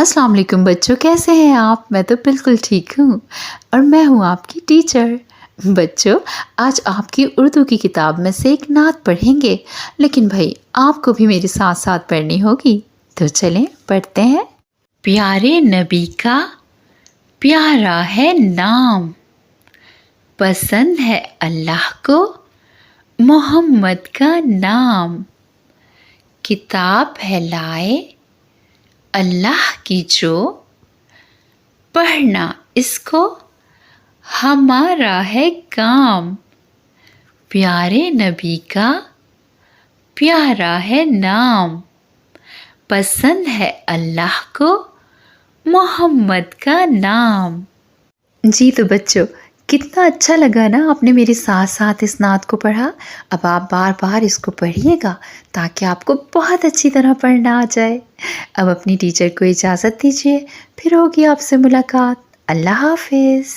अस्सलाम वालेकुम बच्चों, कैसे हैं आप? मैं तो बिल्कुल ठीक हूँ और मैं हूँ आपकी टीचर। बच्चों, आज आपकी उर्दू की किताब में से एक नात पढ़ेंगे, लेकिन भाई आपको भी मेरे साथ साथ पढ़नी होगी। तो चलें पढ़ते हैं। प्यारे नबी का प्यारा है नाम, पसंद है अल्लाह को मोहम्मद का नाम। किताब है लाए अल्लाह की जो, पढ़ना इसको हमारा है काम। प्यारे नबी का प्यारा है नाम, पसंद है अल्लाह को मोहम्मद का नाम। जी तो बच्चों, कितना अच्छा लगा ना आपने मेरे साथ साथ इस नात को पढ़ा। अब आप बार बार इसको पढ़िएगा ताकि आपको बहुत अच्छी तरह पढ़ना आ जाए। अब अपनी टीचर को इजाज़त दीजिए, फिर होगी आपसे मुलाकात। अल्लाह हाफिज़।